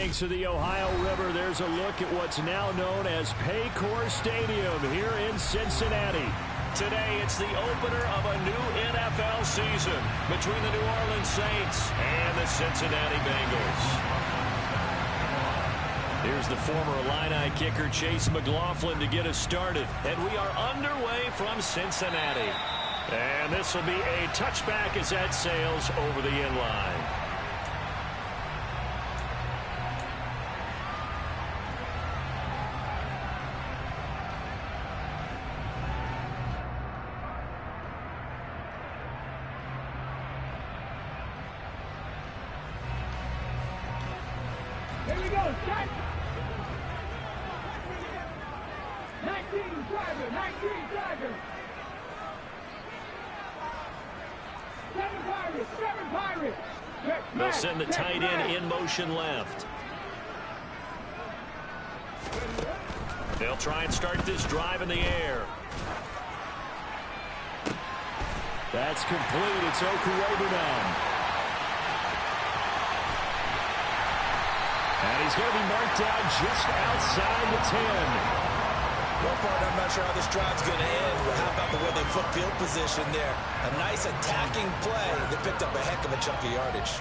banks of the Ohio River, there's a look at what's now known as Paycor Stadium here in Cincinnati. Today, it's the opener of a new NFL season between the New Orleans Saints and the Cincinnati Bengals. Here's the former Illini kicker Chase McLaughlin to get us started. And we are underway from Cincinnati. And this will be a touchback as that sails over the end line. Here we go, set! 19 driver. 7 Pirates. They'll send the tight end in motion left. They'll try and start this drive in the air. That's complete. It's Okurobu now. And he's going to be marked down just outside the 10. Well, partner, I'm not sure how this drive's going to end, but how about the way they flip field position there? A nice attacking play. They picked up a heck of a chunk of yardage.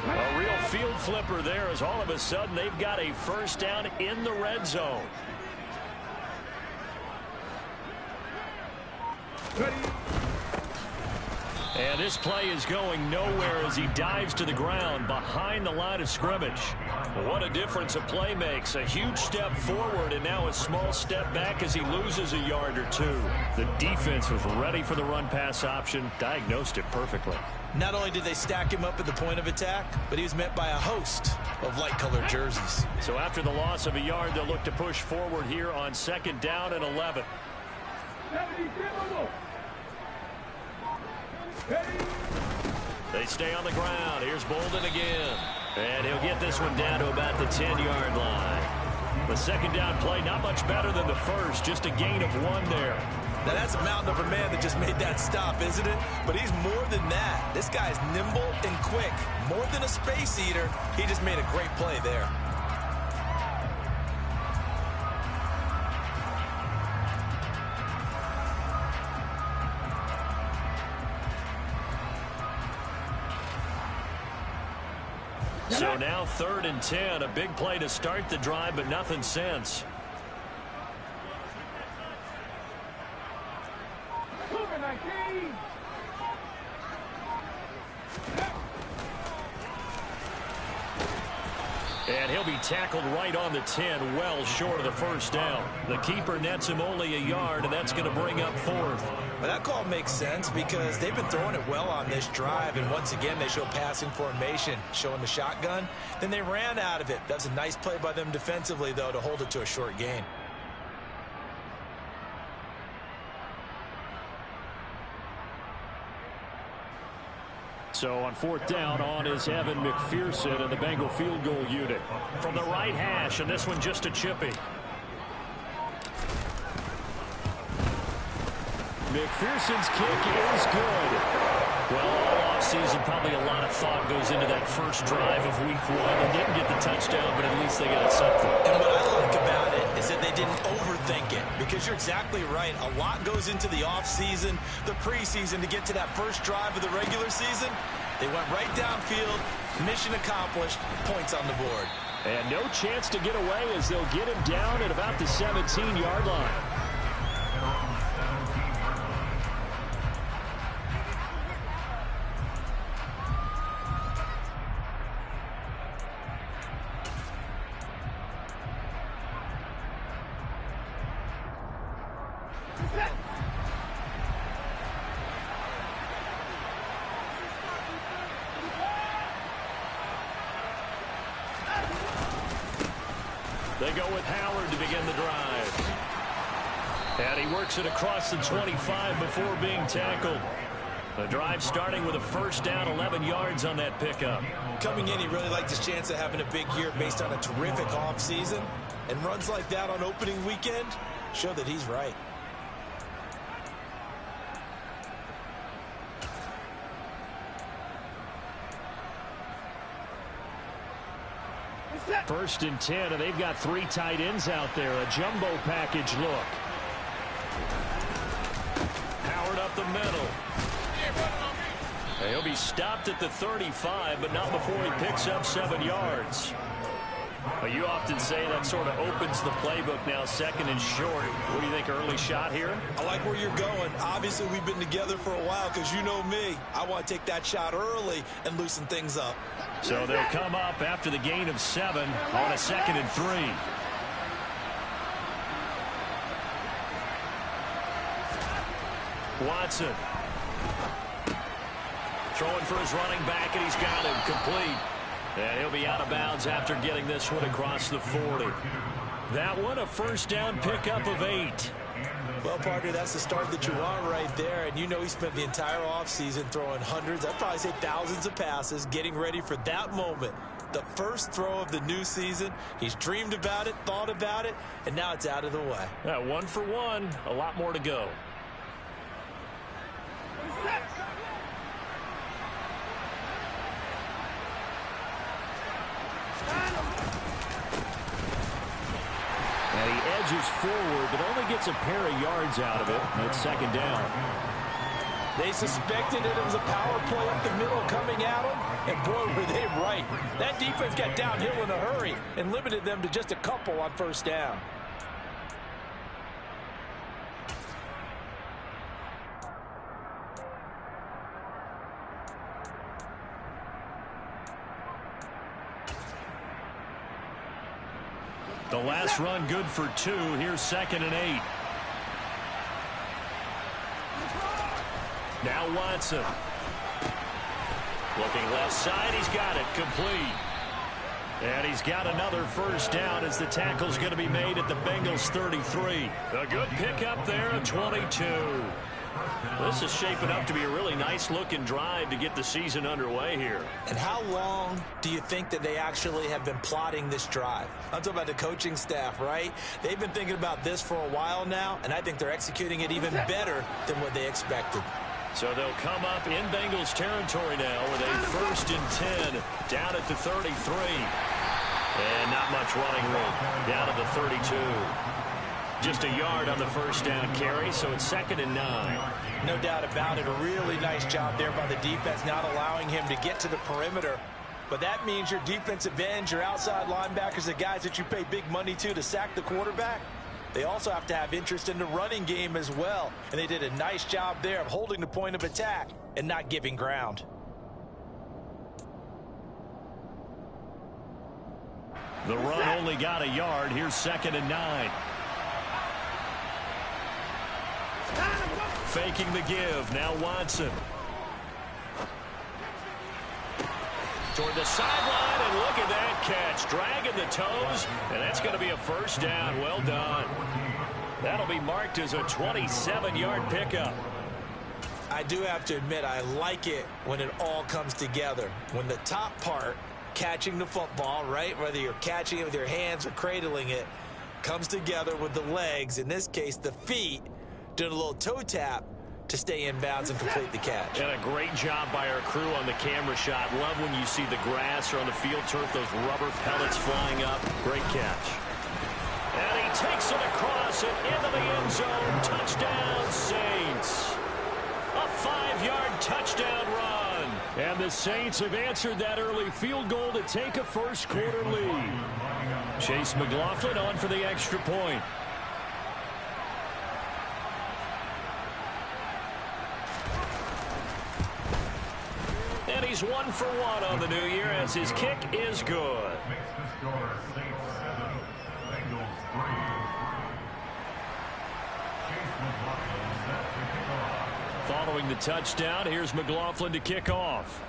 A real field flipper there as all of a sudden they've got a first down in the red zone. And this play is going nowhere as he dives to the ground behind the line of scrimmage. What a difference a play makes. A huge step forward and now a small step back as he loses a yard or two. The defense was ready for the run-pass option, diagnosed it perfectly. Not only did they stack him up at the point of attack, but he was met by a host of light-colored jerseys. So after the loss of a yard, they'll look to push forward here on 2nd down and 11. They stay on the ground. Here's Bolden again. And he'll get this one down to about the 10-yard line. The 2nd down play, not much better than the first, just a gain of 1 there. Now, that's a mountain of a man that just made that stop, isn't it? But he's more than that. This guy's nimble and quick. More than a space eater, he just made a great play there. So now 3rd and 10, a big play to start the drive, but nothing since. And he'll be tackled right on the 10, well short of the first down. The keeper nets him only a yard, and that's going to bring up 4th. Well, that call makes sense because they've been throwing it well on this drive, and once again they show passing formation, showing the shotgun. Then they ran out of it. That's a nice play by them defensively, though, to hold it to a short gain. So on 4th down, on is Evan McPherson and the Bengal field goal unit. From the right hash, and this one just a chippy. McPherson's kick is good. Well, all offseason, probably a lot of thought goes into that first drive of week 1. They didn't get the touchdown, but at least they got something. And what I like about it is that they didn't overthink it, because you're exactly right. A lot goes into the offseason, the preseason, to get to that first drive of the regular season. They went right downfield, mission accomplished, points on the board. And no chance to get away as they'll get him down at about the 17-yard line. They go with Howard to begin the drive. And he works it across the 25 before being tackled. The drive starting with a first down, 11 yards on that pickup. Coming in, he really liked his chance of having a big year based on a terrific offseason. And runs like that on opening weekend show that he's right. First and 10, and they've got 3 tight ends out there. A jumbo package look. Howard up the middle. He'll be stopped at the 35, but not before he picks up 7 yards. But you often say that sort of opens the playbook now, second and short. What do you think, early shot here? I like where you're going. Obviously, we've been together for a while because you know me. I want to take that shot early and loosen things up. So they'll come up after the gain of 7 on a 2nd and 3. Watson. Throwing for his running back, and he's got him complete. And he'll be out of bounds after getting this one across the 40. That one, a first down pickup of 8. Well, partner, that's the start that you want right there. And you know he spent the entire offseason throwing hundreds, I'd probably say thousands of passes, getting ready for that moment. The first throw of the new season. He's dreamed about it, thought about it, and now it's out of the way. 1 for 1, a lot more to go. And he edges forward, but only gets a pair of yards out of it. It's 2nd down. They suspected it was a power play up the middle coming at them, and boy, were they right. That defense got downhill in a hurry and limited them to just a couple on first down. The last run good for 2. Here's 2nd and 8. Now Watson. Looking left side. He's got it. Complete. And he's got another first down as the tackle's going to be made at the Bengals 33. A good pickup there of 22. This is shaping up to be a really nice-looking drive to get the season underway here. And how long do you think that they actually have been plotting this drive? I'm talking about the coaching staff, right? They've been thinking about this for a while now, and I think they're executing it even better than what they expected. So they'll come up in Bengals territory now with a first and 10 down at the 33. And not much running room down at the 32. Just a yard on the first down carry, so it's 2nd and 9. No doubt about it. A really nice job there by the defense, not allowing him to get to the perimeter. But that means your defensive ends, your outside linebackers, the guys that you pay big money to sack the quarterback, they also have to have interest in the running game as well. And they did a nice job there of holding the point of attack and not giving ground. The run only got a yard. Here's 2nd and 9. Faking the give. Now Watson. Toward the sideline, and look at that catch. Dragging the toes, and that's going to be a first down. Well done. That'll be marked as a 27-yard pickup. I do have to admit, I like it when it all comes together. When the top part, catching the football, right, whether you're catching it with your hands or cradling it, comes together with the legs, in this case the feet, doing a little toe tap to stay in bounds and complete the catch. And a great job by our crew on the camera shot. Love when you see the grass or on the field turf, those rubber pellets flying up. Great catch. And he takes it across and into the end zone. Touchdown, Saints. A 5-yard touchdown run. And the Saints have answered that early field goal to take a first-quarter lead. Chase McLaughlin on for the extra point. And he's 1 for 1 on the new year as his kick is good. Following the touchdown, here's McLaughlin to kick off.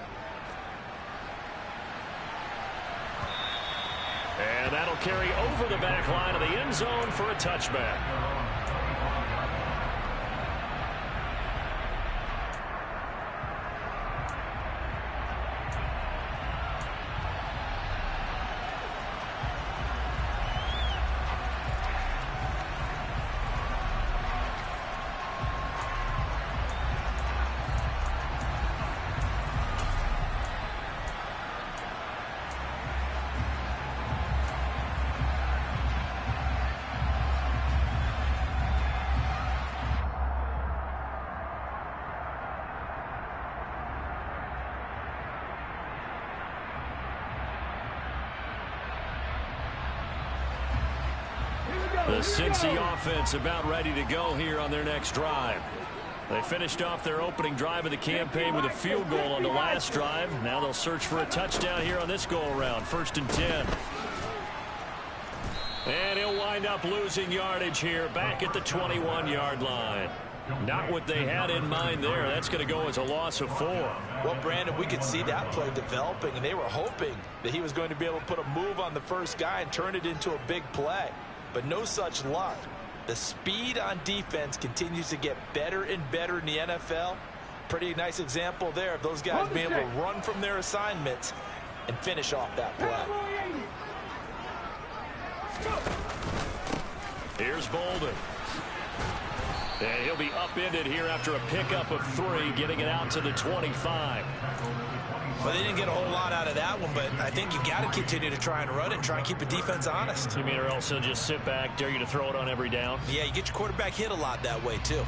And that'll carry over the back line of the end zone for a touchback. The Cincy offense about ready to go here on their next drive. They finished off their opening drive of the campaign with a field goal on the last drive. Now they'll search for a touchdown here on this go-around. 1st and 10. And he'll wind up losing yardage here back at the 21-yard line. Not what they had in mind there. That's going to go as a loss of 4. Well, Brandon, we could see that play developing, and they were hoping that he was going to be able to put a move on the first guy and turn it into a big play. But no such luck. The speed on defense continues to get better and better in the NFL. Pretty nice example there of those guys being able to run from their assignments and finish off that play. Here's Bolden. And he'll be upended here after a pickup of 3, getting it out to the 25. Well, they didn't get a whole lot out of that one, but I think you got to continue to try and run it and try and keep the defense honest. You mean or else he'll just sit back, dare you to throw it on every down? Yeah, you get your quarterback hit a lot that way, too.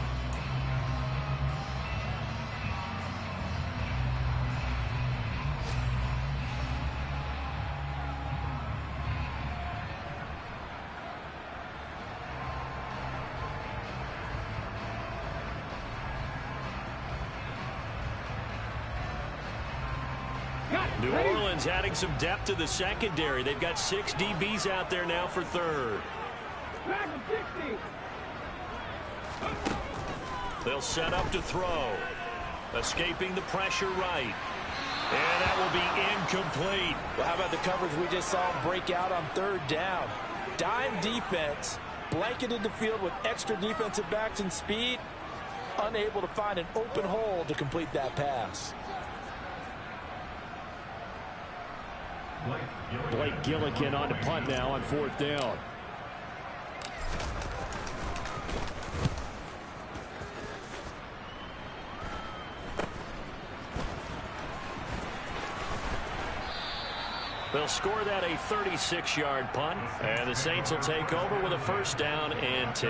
New Orleans adding some depth to the secondary. They've got 6 DBs out there now for 3rd. They'll set up to throw. Escaping the pressure right. And that will be incomplete. Well, how about the coverage we just saw him break out on 3rd down? Dime defense, blanketed the field with extra defensive backs and speed, unable to find an open hole to complete that pass. Blake Gillikin on to punt now on 4th down. They'll score that a 36-yard punt, and the Saints will take over with a 1st down and 10.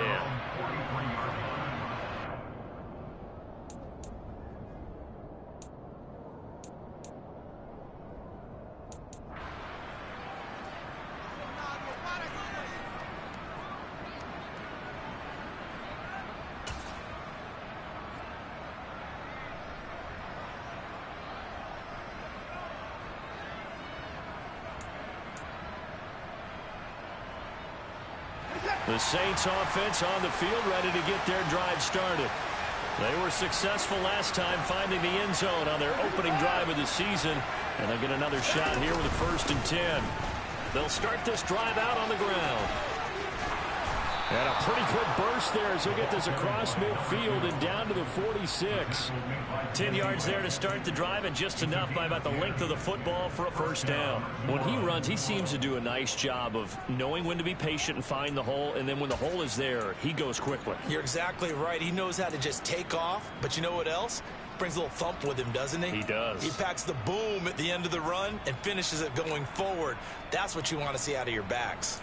The Saints offense on the field ready to get their drive started. They were successful last time finding the end zone on their opening drive of the season, and they'll get another shot here with a 1st and 10. They'll start this drive out on the ground. And a pretty quick burst there as he'll get this across midfield and down to the 46. 10 yards there to start the drive, and just enough by about the length of the football for a 1st down. When he runs, he seems to do a nice job of knowing when to be patient and find the hole, and then when the hole is there, he goes quickly. You're exactly right. He knows how to just take off, but you know what else? Brings a little thump with him, doesn't he? He does. He packs the boom at the end of the run and finishes it going forward. That's what you want to see out of your backs.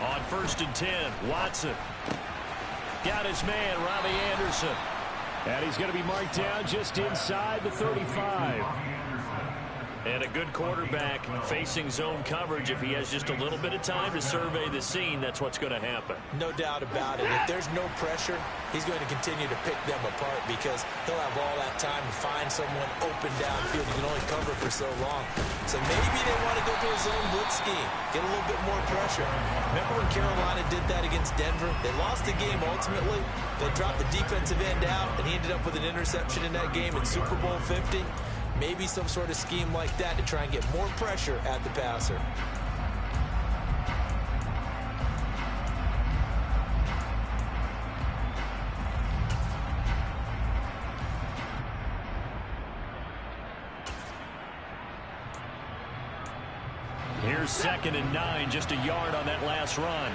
On 1st and 10, Watson. Got his man, Robbie Anderson. And he's going to be marked down just inside the 35. And a good quarterback facing zone coverage. If he has just a little bit of time to survey the scene, that's what's going to happen. No doubt about it. If there's no pressure, he's going to continue to pick them apart because he'll have all that time to find someone open downfield. You can only cover for so long. So maybe they want to go to a zone blitz scheme, get a little bit more pressure. Remember when Carolina did that against Denver? They lost the game ultimately. They dropped the defensive end out, and he ended up with an interception in that game in Super Bowl 50. Maybe some sort of scheme like that to try and get more pressure at the passer. Here's 2nd and 9, just a yard on that last run.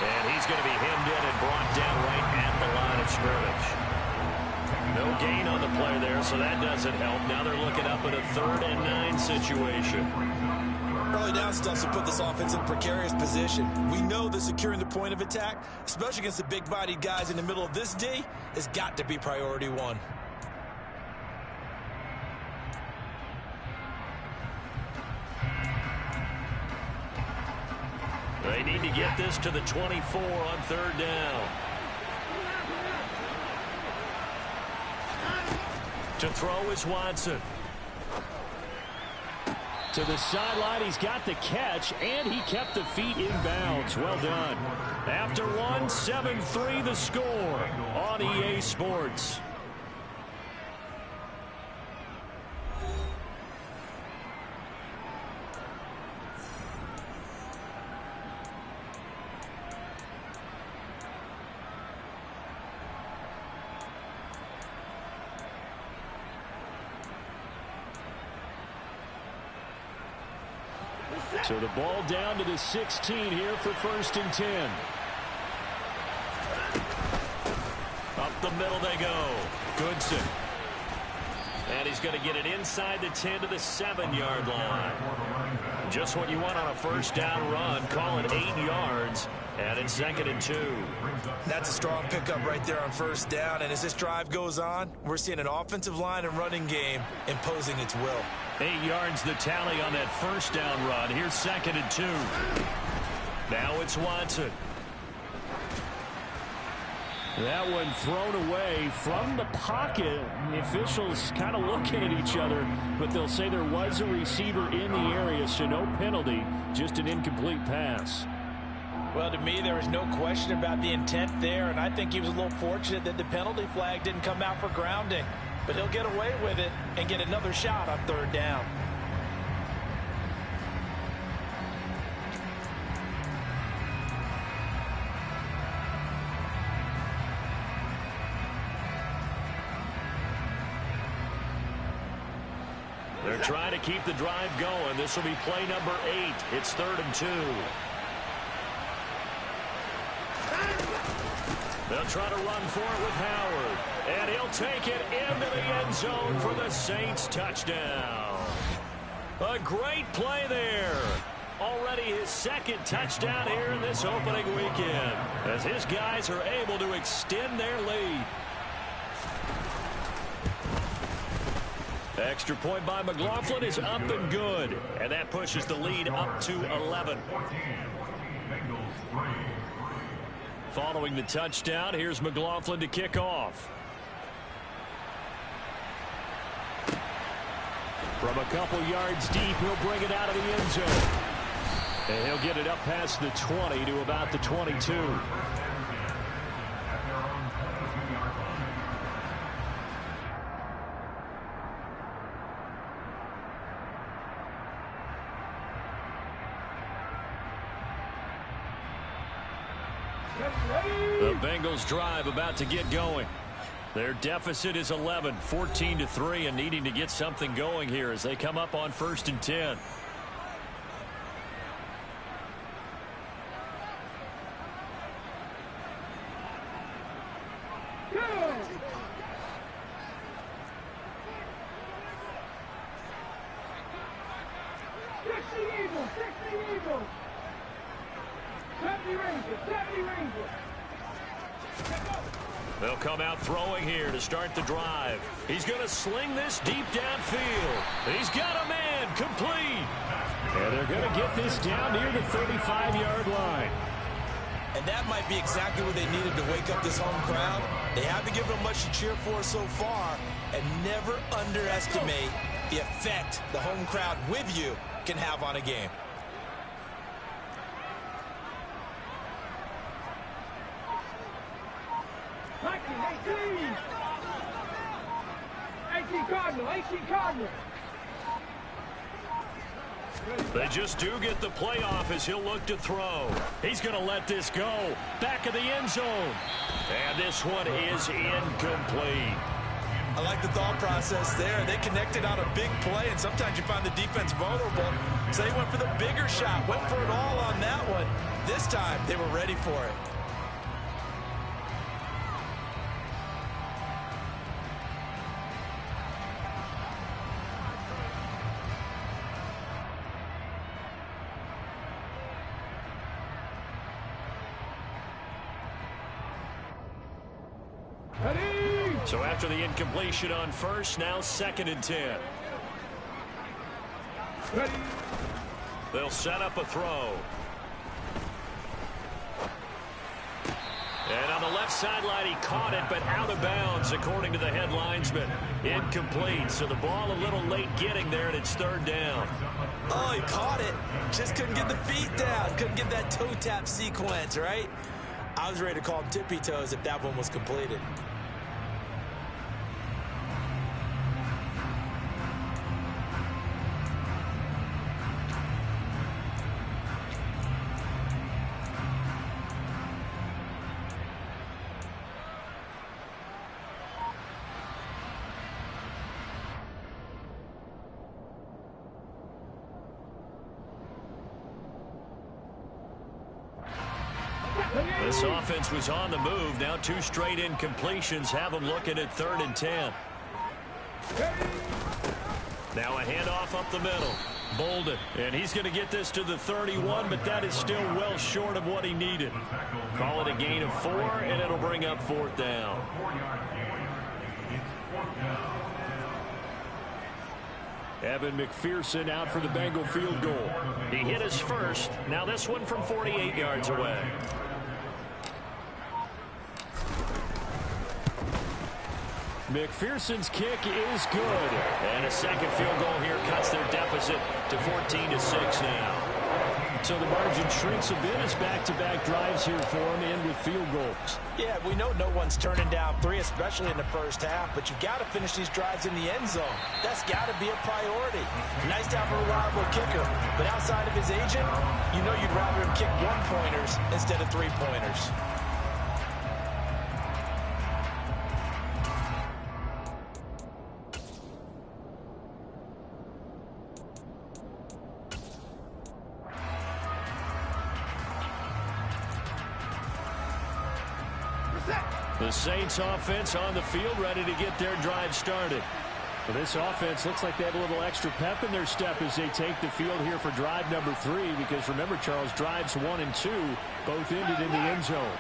And he's going to be hemmed in and brought down right at the line of scrimmage. No gain on the play there, so that doesn't help. Now they're looking up at a 3rd and 9 situation. Early down stuff to put this offense in a precarious position. We know that securing the point of attack, especially against the big-bodied guys in the middle of this D, has got to be priority one. They need to get this to the 24 on 3rd down. To throw is Watson. To the sideline, he's got the catch, and he kept the feet in bounds. Well done. After one, 7-3 the score on EA Sports. So the ball down to the 16 here for 1st and 10. Up the middle they go. Goodson. And he's going to get it inside the 10 to the 7-yard line. Just what you want on a 1st down run. Call it 8 yards. And it's 2nd and 2. That's a strong pickup right there on 1st down. And as this drive goes on, we're seeing an offensive line and running game imposing its will. 8 yards the tally on that 1st down run. Here's 2nd and 2. Now it's Watson. That one thrown away from the pocket. The officials kind of looking at each other, but they'll say there was a receiver in the area, so no penalty, just an incomplete pass. Well, to me, there was no question about the intent there, and I think he was a little fortunate that the penalty flag didn't come out for grounding. But he'll get away with it and get another shot on 3rd down. They're trying to keep the drive going. This will be play number 8. It's 3rd and 2. They'll try to run for it with Howard. And he'll take it into the end zone for the Saints touchdown. A great play there. Already his 2nd touchdown here in this opening weekend, as his guys are able to extend their lead. Extra point by McLaughlin is up and good. And that pushes the lead up to 11. Following the touchdown, here's McLaughlin to kick off. From a couple yards deep, he'll bring it out of the end zone. And he'll get it up past the 20 to about the 22. The Bengals drive about to get going. Their deficit is 11, 14-3, and needing to get something going here as they come up on 1st and 10. They'll come out throwing here to start the drive. He's going to sling this deep downfield. He's got a man complete. And they're going to get this down near the 35-yard line. And that might be exactly what they needed to wake up this home crowd. They haven't given them much to cheer for so far. And never underestimate the effect the home crowd with you can have on a game. Cardinal. They just do get the playoff as he'll look to throw. He's going to let this go. Back of the end zone. And this one is incomplete. I like the thought process there. They connected on a big play, and sometimes you find the defense vulnerable. So they went for the bigger shot, went for it all on that one. This time, they were ready for it. Ready. So after the incompletion on first, now 2nd and 10. Ready. They'll set up a throw. And on the left sideline, he caught it, but out of bounds, according to the head linesman. Incomplete, so the ball a little late getting there, and it's 3rd down. Oh, he caught it. Just couldn't get the feet down. Couldn't get that toe tap sequence, right? I was ready to call him tippy toes if that one was completed. This offense was on the move. Now 2 straight incompletions have them looking at 3rd and 10. Now a handoff up the middle. Bolden. And he's going to get this to the 31, but that is still well short of what he needed. Call it a gain of 4, and it'll bring up 4th down. Evan McPherson out for the Bengal field goal. He hit his first. Now this one from 48 yards away. McPherson's kick is good. And a second field goal here cuts their deficit to 14-6 now. So the margin shrinks a bit as back-to-back drives here for him, end with field goals. Yeah, we know no one's turning down 3, especially in the first half, but you've got to finish these drives in the end zone. That's got to be a priority. Nice to have a reliable kicker, but outside of his agent, you know you'd rather him kick 1-pointers instead of 3-pointers. The Saints offense on the field, ready to get their drive started. Well, this offense looks like they have a little extra pep in their step as they take the field here for drive number 3, because remember, Charles, drives 1 and 2 both ended in the end zone.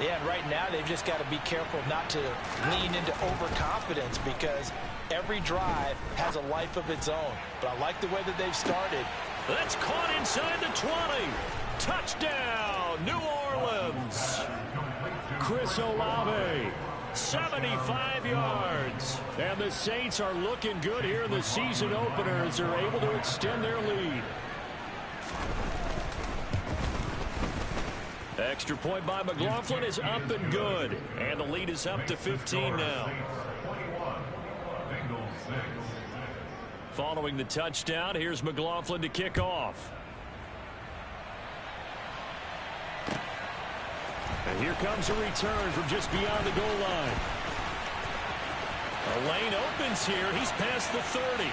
Yeah, and right now they've just got to be careful not to lean into overconfidence, because every drive has a life of its own. But I like the way that they've started. That's caught inside the 20. Touchdown, New Orleans. Chris Olave, 75 yards. And the Saints are looking good here in the season opener as they're able to extend their lead. Extra point by McLaughlin is up and good. And the lead is up to 15 now. Following the touchdown, here's McLaughlin to kick off. And here comes a return from just beyond the goal line. A lane opens here. He's past the 30.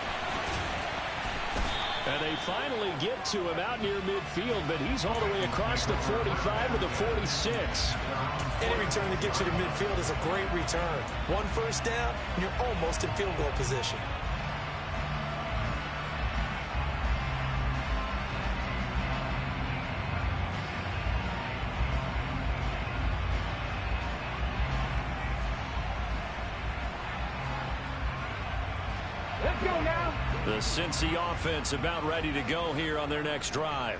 And they finally get to him out near midfield, but he's all the way across the 45 to the 46. Any return that gets you to midfield is a great return. 1 first down, and you're almost in field goal position. Let's go now. The Cincy offense about ready to go here on their next drive.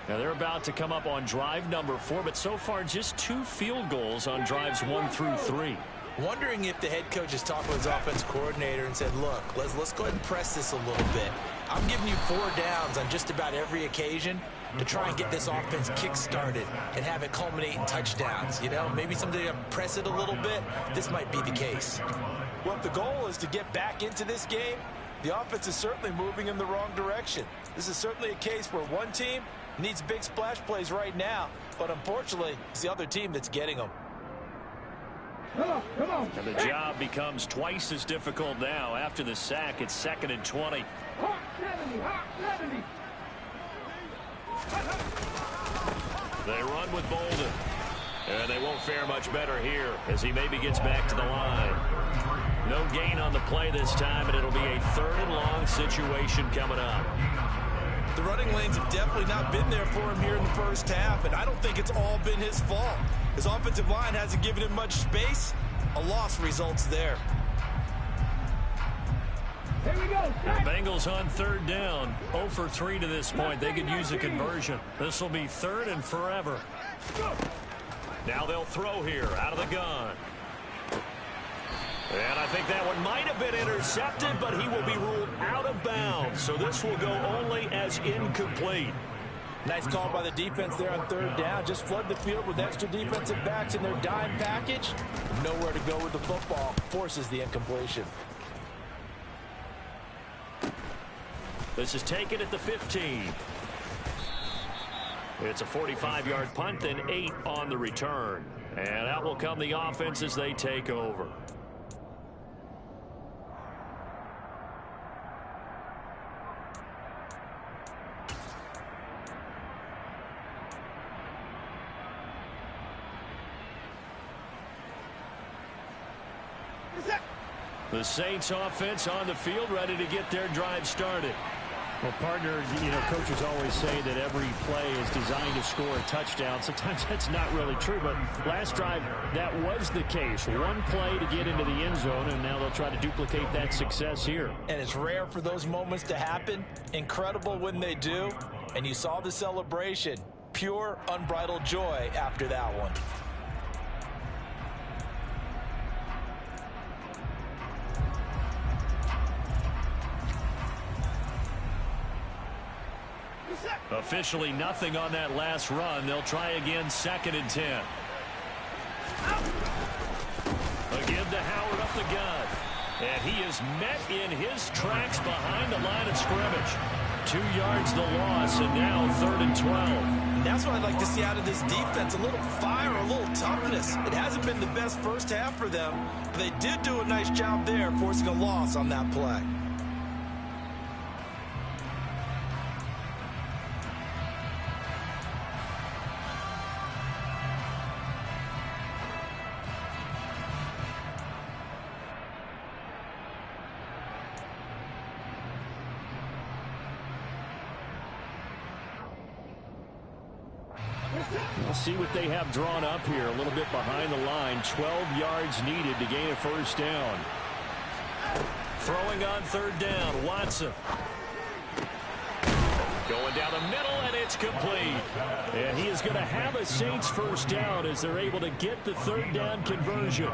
Now they're about to come up on drive number 4, but so far just 2 field goals on drives 1 through 3. Wondering if the head coach has talked with his offense coordinator and said, look, let's go ahead and press this a little bit. I'm giving you 4 downs on just about every occasion to try and get this offense kick-started and have it culminate in touchdowns. You know, maybe someday to press it a little bit. This might be the case. Well, if the goal is to get back into this game, the offense is certainly moving in the wrong direction. This is certainly a case where one team needs big splash plays right now, but unfortunately, it's the other team that's getting them. Come on. And the job becomes twice as difficult now. After the sack, it's 2nd and 20. Hot 70, hot 70. They run with Bolden. And they won't fare much better here as he maybe gets back to the line. No gain on the play this time, and it'll be a 3rd and long situation coming up. The running lanes have definitely not been there for him here in the first half, and I don't think it's all been his fault. His offensive line hasn't given him much space. A loss results there. Here we go. The Bengals on third down. 0 for 3 to this point. They could use a conversion. This will be third and forever. Now they'll throw here out of the gun. And I think that one might have been intercepted, but he will be ruled out of bounds. So this will go only as incomplete. Nice call by the defense there on third down. Just flood the field with extra defensive backs in their dime package. Nowhere to go with the football. Forces the incompletion. This is taken at the 15. It's a 45-yard punt, then 8 on the return. And out will come the offense as they take over. The Saints offense on the field, ready to get their drive started. Well, partner, you know, coaches always say that every play is designed to score a touchdown. Sometimes that's not really true, but last drive, that was the case. One play to get into the end zone, and now they'll try to duplicate that success here. And it's rare for those moments to happen. Incredible when they do. And you saw the celebration. Pure, unbridled joy after that one. Officially nothing on that last run. They'll try again, 2nd and 10. Again to Howard up the gut. And he is met in his tracks behind the line of scrimmage. 2 yards the loss, and now 3rd and 12. And that's what I'd like to see out of this defense. A little fire, a little toughness. It hasn't been the best first half for them, but they did do a nice job there, forcing a loss on that play. We'll see what they have drawn up here. A little bit behind the line. 12 yards needed to gain a first down. Throwing on 3rd down, Watson. Going down the middle, and it's complete. And he is going to have a Saints first down as they're able to get the 3rd down conversion.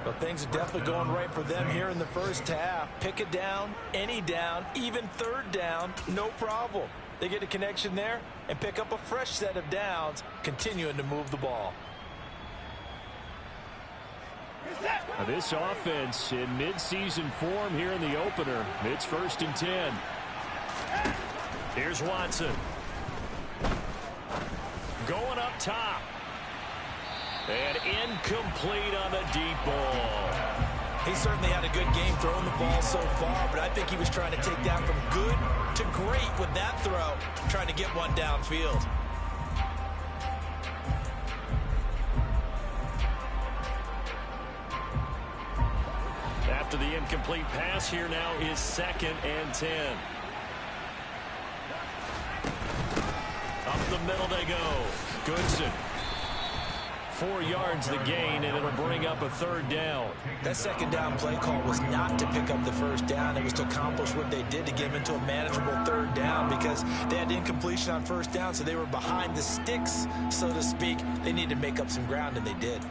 But things are definitely going right for them here in the first half. Pick a down, any down, even 3rd down, no problem. They get a connection there and pick up a fresh set of downs, continuing to move the ball. This offense in midseason form here in the opener. It's 1st and 10. Here's Watson. Going up top. And incomplete on the deep ball. He certainly had a good game throwing the ball so far, but I think he was trying to take that from good to great with that throw, trying to get one downfield. After the incomplete pass, here now is 2nd and 10. Up the middle they go. Goodson. 4 yards the gain, and it'll bring up a 3rd down. That 2nd down play call was not to pick up the first down. It was to accomplish what they did to get them into a manageable 3rd down because they had incompletion on 1st down, so they were behind the sticks, so to speak. They needed to make up some ground, and they did.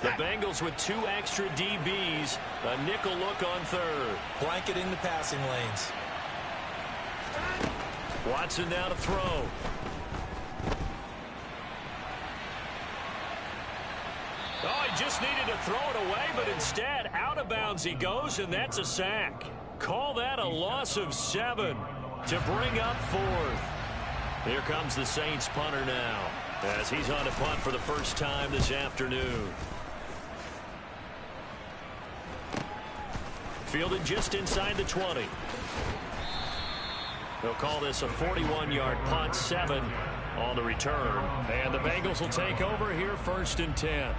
The Bengals with 2 extra DBs. A nickel look on 3rd. Blanketing the passing lanes. Watson now to throw. Oh, he just needed to throw it away, but instead, out of bounds he goes, and that's a sack. Call that a loss of 7 to bring up 4th. Here comes the Saints punter now, as he's on to punt for the first time this afternoon. Fielded just inside the 20. They'll call this a 41-yard punt, 7 on the return. And the Bengals will take over here, 1st and 10.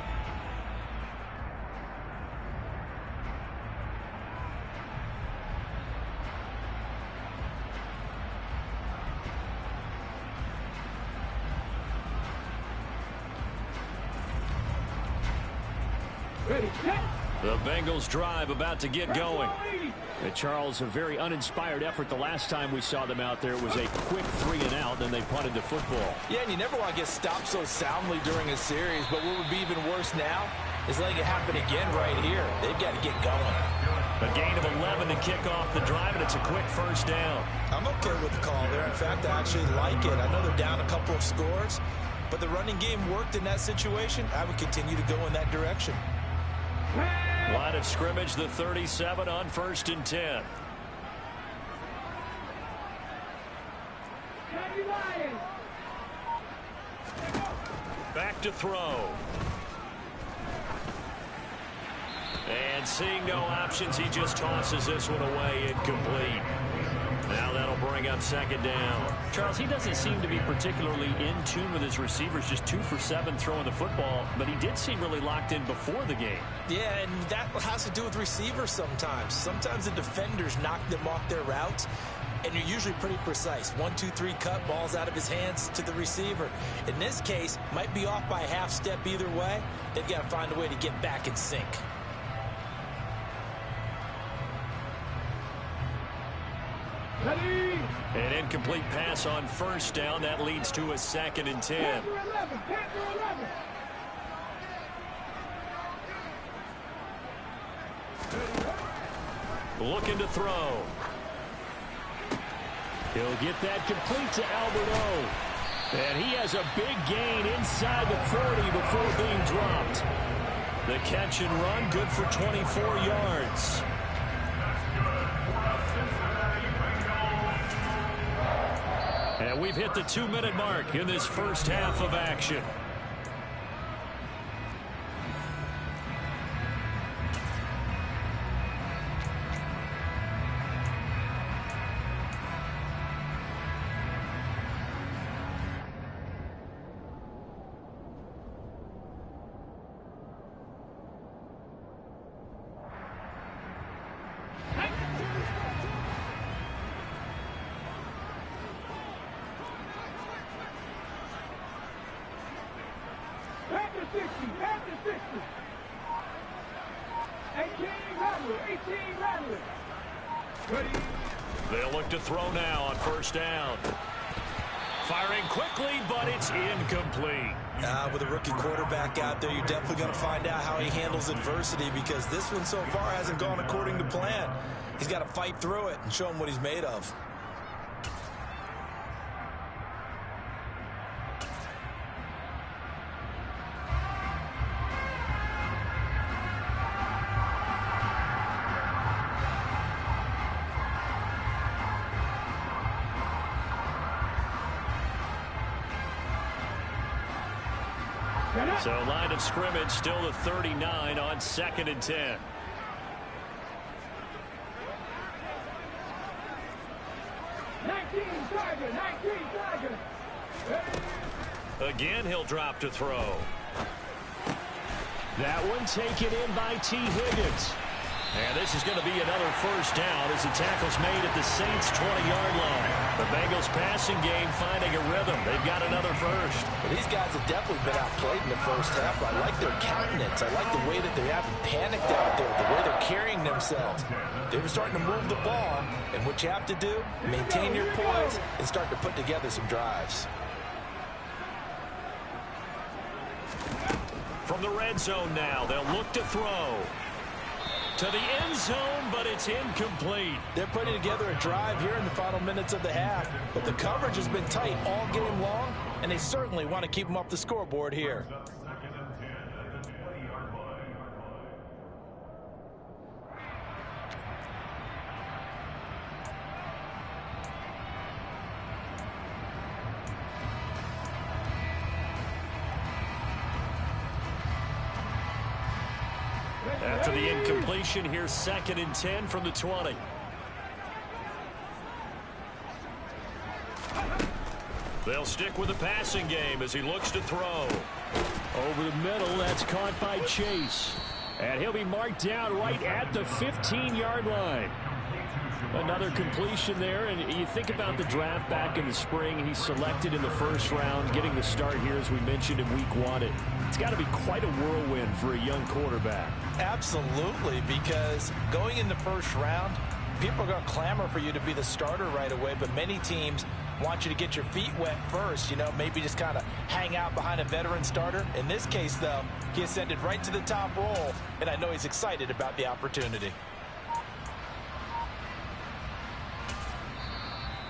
Ready, set. The Bengals drive about to get going. And Charles, a very uninspired effort the last time we saw them out there. It was a quick 3 and out, then they punted the football. Yeah, and you never want to get stopped so soundly during a series, but what would be even worse now is letting it happen again right here. They've got to get going. A gain of 11 to kick off the drive, and it's a quick first down. I'm okay with the call there. In fact, I actually like it. I know they're down a couple of scores, but the running game worked in that situation. I would continue to go in that direction. Line of scrimmage, the 37 on 1st and 10. Back to throw. And seeing no options, he just tosses this one away, incomplete. Now that'll bring up 2nd down. Charles, he doesn't seem to be particularly in tune with his receivers, just 2 for 7 throwing the football, but he did seem really locked in before the game. Yeah, and that has to do with receivers sometimes. Sometimes the defenders knock them off their routes, and you're usually pretty precise. 1, 2, 3 cut, balls out of his hands to the receiver. In this case, might be off by a half step either way. They've got to find a way to get back in sync. Ready. An incomplete pass on 1st down. That leads to a 2nd and 10. Panther 11. Panther 11. Looking to throw. He'll get that complete to Albert O. And he has a big gain inside the 40 before being dropped. The catch and run, good for 24 yards. And we've hit the 2-minute mark in this first half of action. Panther 60. Panther 60. 18 Rattler. 18 Rattler. Ready. They'll look to throw now on 1st down. Firing quickly, but it's incomplete. With a rookie quarterback out there, you're definitely going to find out how he handles adversity, because this one so far hasn't gone according to plan. He's got to fight through it and show him what he's made of. So line of scrimmage still the 39 on 2nd and 10. Again, he'll drop to throw. That one taken in by T. Higgins. And this is going to be another 1st down as the tackle's made at the Saints' 20-yard line. The Bengals passing game finding a rhythm. They've got another first. Well, these guys have definitely been outplayed in the first half. I like their countenance. I like the way that they haven't panicked out there, the way they're carrying themselves. They're starting to move the ball, and what you have to do, maintain your poise and start to put together some drives. From the red zone now, they'll look to throw. To the end zone, but it's incomplete. They're putting together a drive here in the final minutes of the half, but the coverage has been tight all game long, and they certainly want to keep them off the scoreboard here. After the incompletion, here's 2nd and 10 from the 20. They'll stick with the passing game as he looks to throw. Over the middle, that's caught by Chase. And he'll be marked down right at the 15-yard line. Another completion there, and you think about the draft back in the spring. He's selected in the 1st round, getting the start here, as we mentioned, in week 1. It's got to be quite a whirlwind for a young quarterback. Absolutely, because going in the first round, people are going to clamor for you to be the starter right away, but many teams want you to get your feet wet first, you know, maybe just kind of hang out behind a veteran starter. In this case, though, he ascended right to the top role, and I know he's excited about the opportunity.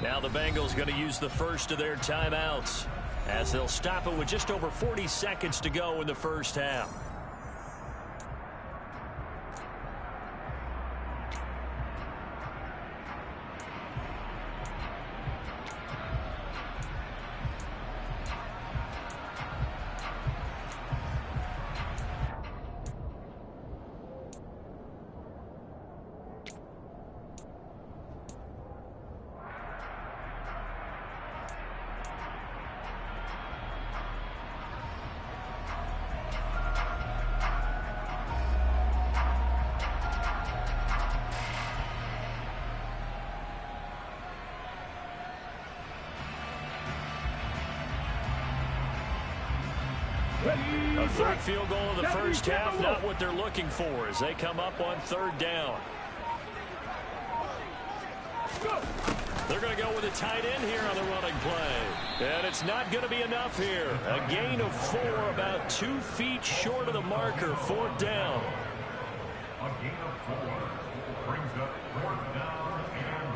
Now the Bengals going to use the first of their timeouts as they'll stop it with just over 40 seconds to go in the first half. A third field goal in the first half, not what they're looking for as they come up on third down. They're going to go with a tight end here on the running play. And it's not going to be enough here. A gain of 4, about 2 feet short of the marker, fourth down. A gain of 4 brings up fourth down and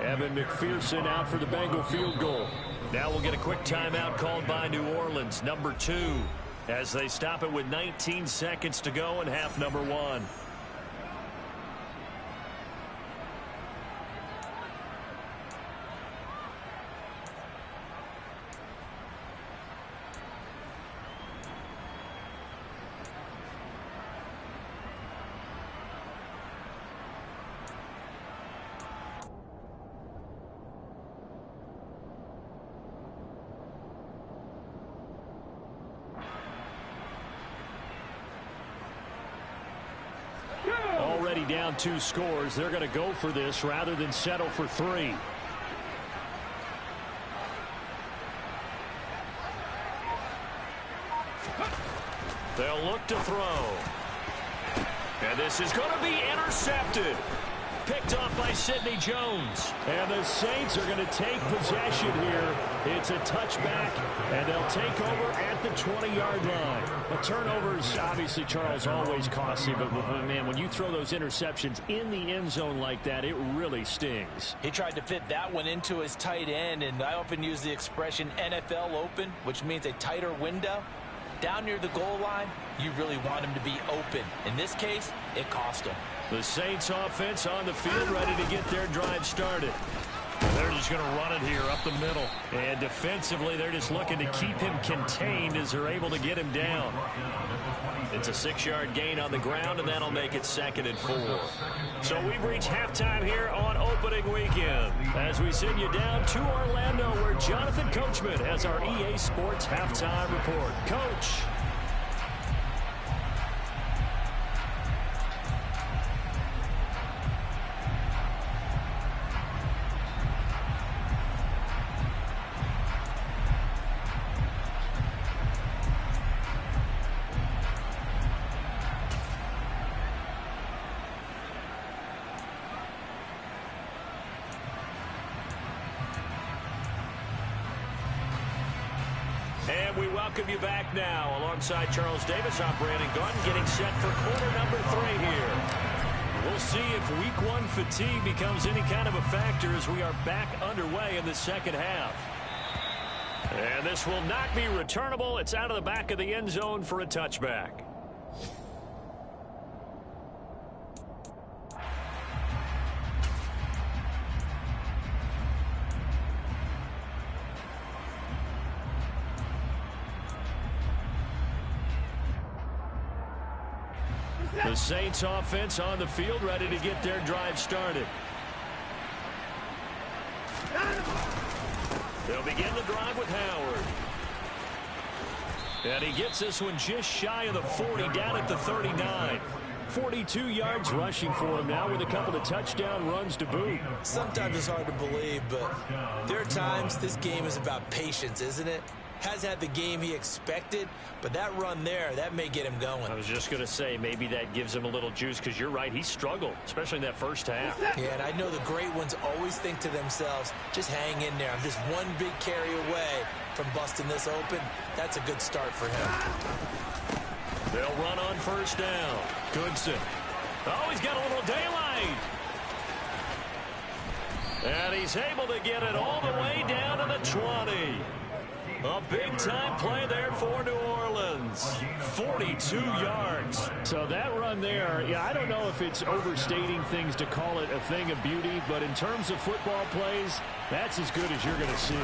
1. Evan McPherson out for the Bengal field goal. Now we'll get a quick timeout called by New Orleans, number 2, as they stop it with 19 seconds to go in half number 1. Already down 2 scores. They're going to go for this rather than settle for 3. They'll look to throw. And this is going to be intercepted. Picked off by Sidney Jones. And the Saints are going to take possession here. It's a touchback, and they'll take over at the 20-yard line. A turnover is obviously, Charles, always costly, but, man, when you throw those interceptions in the end zone like that, it really stings. He tried to fit that one into his tight end, and I often use the expression NFL open, which means a tighter window. Down near the goal line, you really want him to be open. In this case, it cost him. The Saints offense on the field, ready to get their drive started. They're just going to run it here up the middle. And defensively, they're just looking to keep him contained as they're able to get him down. It's a 6-yard gain on the ground, and that'll make it 2nd and 4. So we've reached halftime here on opening weekend as we send you down to Orlando, where Jonathan Coachman has our EA Sports halftime report. Coach. And we welcome you back now. Alongside Charles Davis, I'm Brandon Gaudin, getting set for quarter number 3 here. We'll see if week 1 fatigue becomes any kind of a factor as we are back underway in the second half. And this will not be returnable. It's out of the back of the end zone for a touchback. The Saints offense on the field, ready to get their drive started. They'll begin the drive with Howard. And he gets this one just shy of the 40, down at the 39. 42 yards rushing for him now with a couple of touchdown runs to boot. Sometimes it's hard to believe, but there are times this game is about patience, isn't it? has had the game he expected, but that run there, that may get him going. I was just going to say, maybe that gives him a little juice, because you're right, he struggled, especially in that first half. Yeah, and I know the great ones always think to themselves, just hang in there. I'm just one big carry away from busting this open. That's a good start for him. They'll run on first down. Goodson. Oh, he's got a little daylight. And he's able to get it all the way down to the 20. A big-time play there for New Orleans. 42 yards. So that run there, yeah, I don't know if it's overstating things to call it a thing of beauty, but in terms of football plays, that's as good as you're going to see.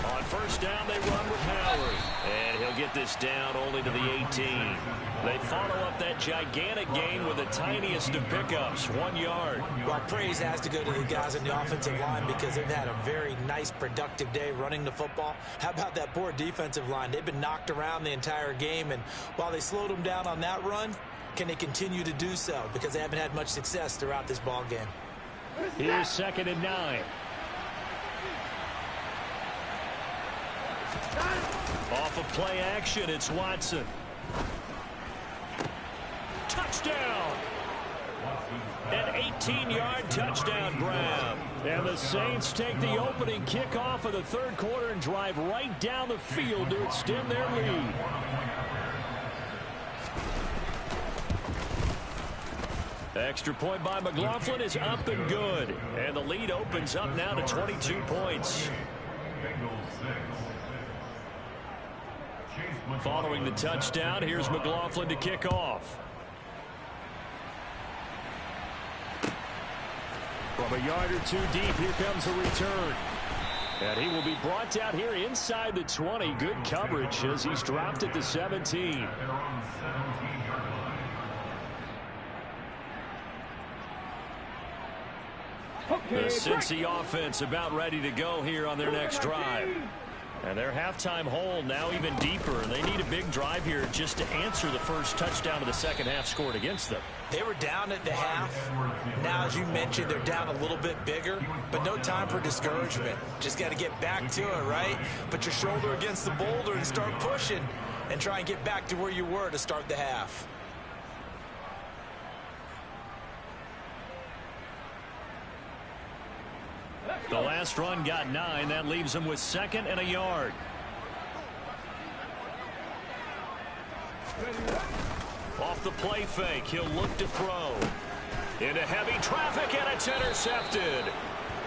On first down, they run with Howard. And he'll get this down only to the 18. They follow up that gigantic gain with the tiniest of pickups, 1 yard. Well, praise has to go to the guys on the offensive line because they've had a very nice, productive day running the football. How about that poor defensive line? They've been knocked around the entire game, and while they slowed them down on that run, can they continue to do so? Because they haven't had much success throughout this ball game. Here's 2nd and 9. Off of play action, it's Watson. Touchdown! An 18-yard touchdown grab. And the Saints take the opening kickoff of the third quarter and drive right down the field to extend their lead. Extra point by McLaughlin is up and good. And the lead opens up now to 22 points. Following the touchdown, here's McLaughlin to kick off. From a yard or two deep, here comes a return. And he will be brought down here inside the 20. Good coverage as he's dropped at the 17. The Cincy offense about ready to go here on their next drive. And their halftime hole now even deeper. And they need a big drive here just to answer the first touchdown of the second half scored against them. They were down at the half. Now, as you mentioned, they're down a little bit bigger, but no time for discouragement. Just got to get back to it, right? Put your shoulder against the boulder and start pushing and try and get back to where you were to start the half. The last run got 9. That leaves him with 2nd and a yard. Off the play fake, he'll look to throw. Into heavy traffic, and it's intercepted.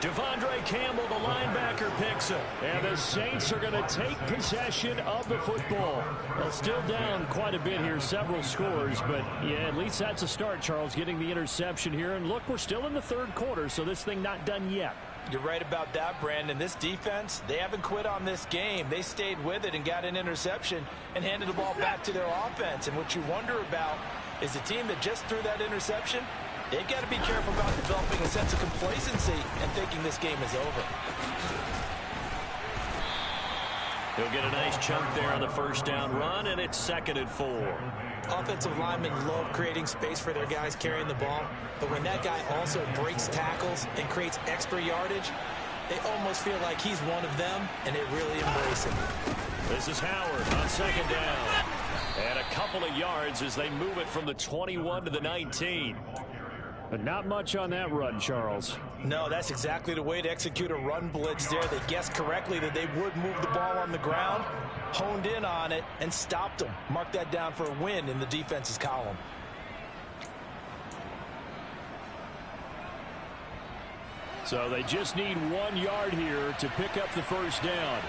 Devondre Campbell, the linebacker, picks it. And the Saints are going to take possession of the football. Well, still down quite a bit here, several scores, but yeah, at least that's a start, Charles, getting the interception here. And look, we're still in the third quarter, so this thing not done yet. You're right about that, Brandon. This defense, they haven't quit on this game. They stayed with it and got an interception and handed the ball back to their offense. And what you wonder about is the team that just threw that interception, they've got to be careful about developing a sense of complacency and thinking this game is over. He'll get a nice chunk there on the first down run, and it's 2nd and 4. Offensive linemen love creating space for their guys carrying the ball, but when that guy also breaks tackles and creates extra yardage, they almost feel like he's one of them, and they really embrace him. This is Howard on 2nd down. And a couple of yards as they move it from the 21 to the 19. But not much on that run, Charles. No, that's exactly the way to execute a run blitz there. They guessed correctly that they would move the ball on the ground, honed in on it, and stopped them. Mark that down for a win in the defense's column. So they just need 1 yard here to pick up the first down.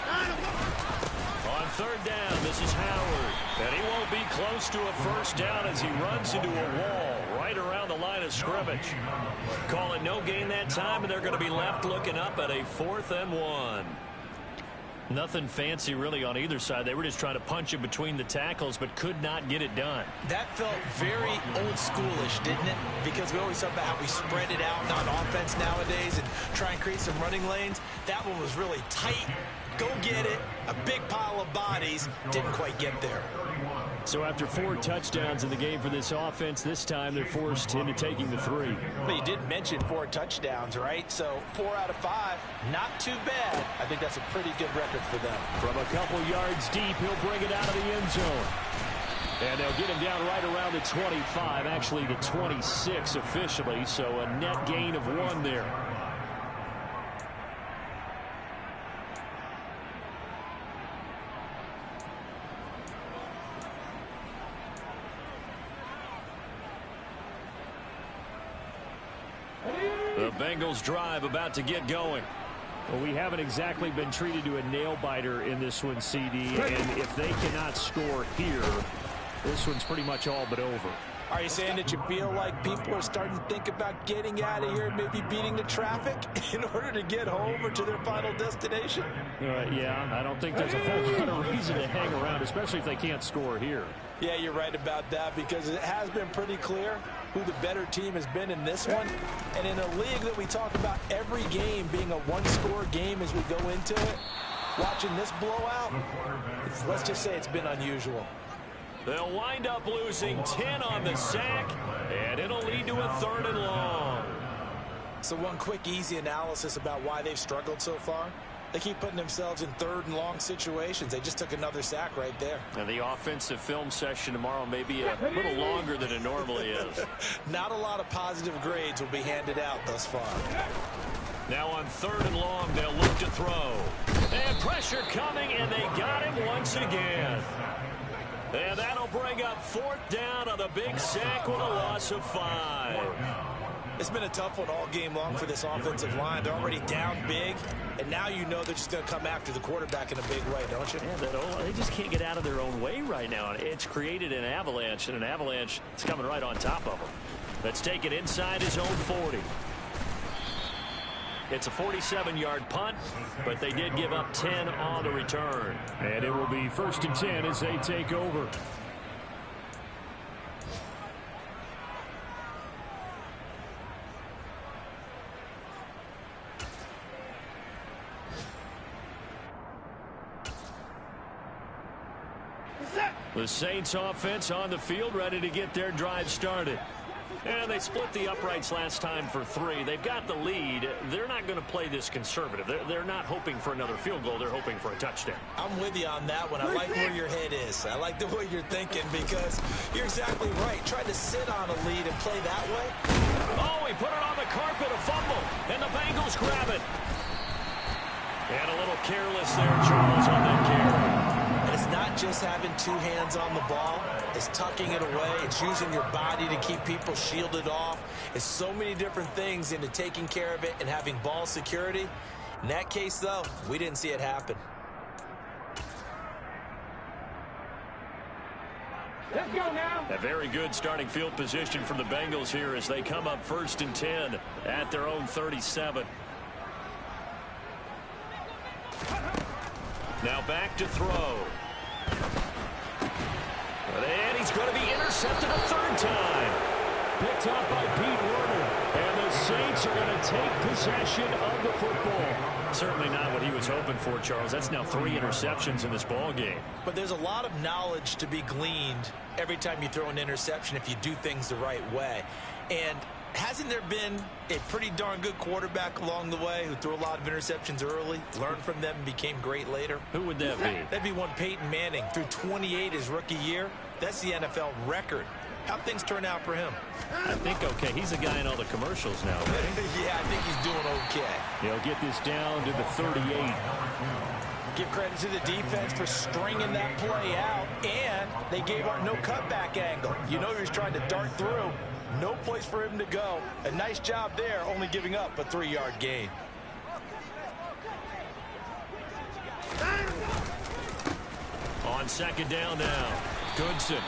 On third down, this is Howard. And he won't be close to a first down as he runs into a wall right around the line of scrimmage. Call it no gain that time, and they're going to be left looking up at a 4th and 1. Nothing fancy really on either side. They were just trying to punch it between the tackles, but could not get it done. That felt very old schoolish, didn't it? Because we always talk about how we spread it out on offense nowadays and try and create some running lanes. That one was really tight, go get it. A big pile of bodies. Didn't quite get there. So after 4 touchdowns in the game for this offense, this time they're forced into taking the 3. But you did mention 4 touchdowns, right? So 4 out of 5, not too bad. I think that's a pretty good record for them. From a couple yards deep, he'll bring it out of the end zone. And they'll get him down right around the 25, actually the 26 officially, so a net gain of 1 there. The Bengals drive about to get going. Well, we haven't exactly been treated to a nail-biter in this one, CD, and if they cannot score here, this one's pretty much all but over. Are you saying that you feel like people are starting to think about getting out of here and maybe beating the traffic in order to get home or to their final destination? Yeah, I don't think there's a whole lot of reason to hang around, especially if they can't score here. Yeah, you're right about that, because it has been pretty clear who the better team has been in this one. And in a league that we talk about every game being a one-score game as we go into it, watching this blowout, let's just say it's been unusual. They'll wind up losing 10 on the sack, and it'll lead to a 3rd and long. So one quick, easy analysis about why they've struggled so far. They keep putting themselves in 3rd and long situations. They just took another sack right there. And the offensive film session tomorrow may be a little longer than it normally is. Not a lot of positive grades will be handed out thus far. Now on 3rd and long, they'll look to throw. And pressure coming, and they got him once again. And that'll bring up 4th down on the big sack with a loss of 5. It's been a tough one all game long for this offensive line. They're already down big, and now you know they're just going to come after the quarterback in a big way, don't you? Yeah, they just can't get out of their own way right now. It's created an avalanche, and an avalanche is coming right on top of them. Let's take it inside his own 40. It's a 47-yard punt, but they did give up 10 on the return. And it will be 1st and 10 as they take over. The Saints offense on the field, ready to get their drive started. And they split the uprights last time for 3. They've got the lead. They're not going to play this conservative. They're not hoping for another field goal. They're hoping for a touchdown. I'm with you on that one. I like where your head is. I like the way you're thinking, because you're exactly right. Try to sit on a lead and play that way. Oh, he put it on the carpet, a fumble, and the Bengals grab it. And a little careless there, Charles, on that carry. And it's not just having 2 hands on the ball. It's tucking it away. It's using your body to keep people shielded off. It's so many different things into taking care of it and having ball security. In that case, though, we didn't see it happen. Let's go now. A very good starting field position from the Bengals here as they come up 1st and 10 at their own 37. Now back to throw. And he's going to be intercepted a 3rd time. Picked up by Pete Werner. And the Saints are going to take possession of the football. Certainly not what he was hoping for, Charles. That's now 3 interceptions in this ball game. But there's a lot of knowledge to be gleaned every time you throw an interception if you do things the right way. And hasn't there been a pretty darn good quarterback along the way who threw a lot of interceptions early, learned from them, and became great later? Who would that be? That'd be one Peyton Manning. Threw 28 his rookie year. That's the NFL record. How'd things turn out for him? I think okay. He's a guy in all the commercials now. Yeah, I think he's doing okay. He'll get this down to the 38. Give credit to the defense for stringing that play out, and they gave up no cutback angle. You know he was trying to dart through. No place for him to go. A nice job there, only giving up a 3-yard gain. On 2nd down now, Goodson.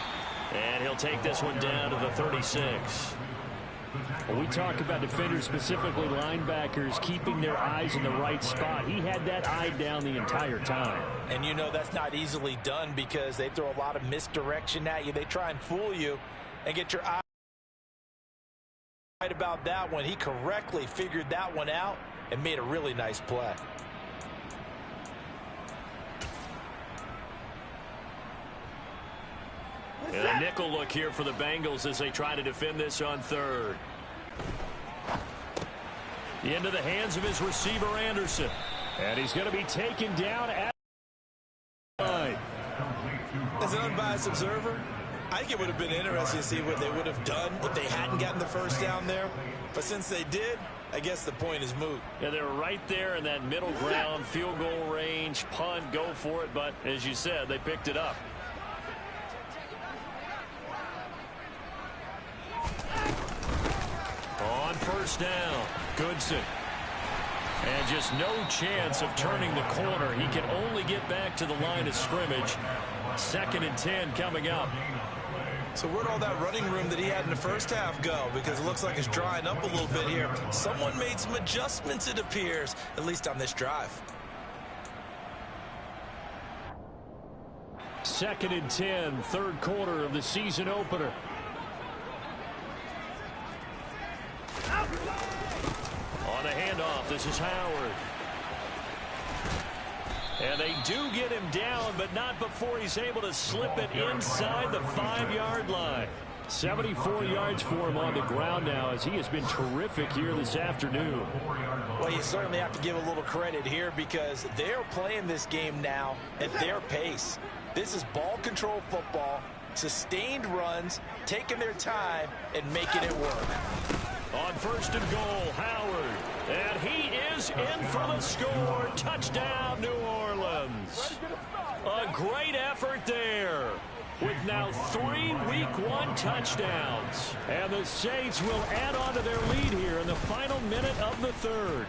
And he'll take this one down to the 36. When we talk about defenders, specifically linebackers, keeping their eyes in the right spot. He had that eye down the entire time. And you know that's not easily done because they throw a lot of misdirection at you. They try and fool you and get your eye right about that one. He correctly figured that one out and made a really nice play. And a nickel look here for the Bengals as they try to defend this on third. Into the hands of his receiver, Anderson. And he's going to be taken down at the line. As an unbiased observer, I think it would have been interesting to see what they would have done if they hadn't gotten the first down there. But since they did, I guess the point is moot. Yeah, they were right there in that middle ground, field goal range, punt, go for it. But as you said, they picked it up. On first down, Goodson. And just no chance of turning the corner. He can only get back to the line of scrimmage. 2nd and 10 coming up. So where'd all that running room that he had in the first half go? Because it looks like it's drying up a little bit here. Someone made some adjustments, it appears, at least on this drive. 2nd and 10, third quarter of the season opener. On the handoff, this is Howard. And they do get him down, but not before he's able to slip it inside the 5-yard line. 74 yards for him on the ground now, as he has been terrific here this afternoon. Well, you certainly have to give a little credit here because they're playing this game now at their pace. This is ball control football, sustained runs, taking their time, and making it work. On first and goal, Howard. And he is in for the score. Touchdown, New Orleans. A great effort there, with now 3 Week 1 touchdowns. And the Saints will add on to their lead here in the final minute of the third.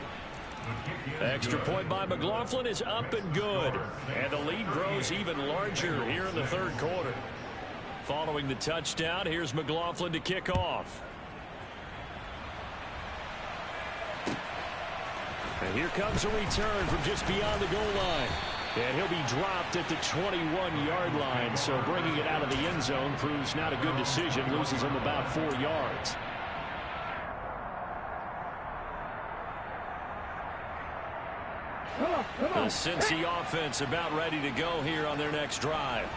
Extra point by McLaughlin is up and good. And the lead grows even larger here in the third quarter. Following the touchdown, here's McLaughlin to kick off. And here comes a return from just beyond the goal line. And he'll be dropped at the 21-yard line. So bringing it out of the end zone proves not a good decision. Loses him about 4 yards. The Cincy offense about ready to go here on their next drive.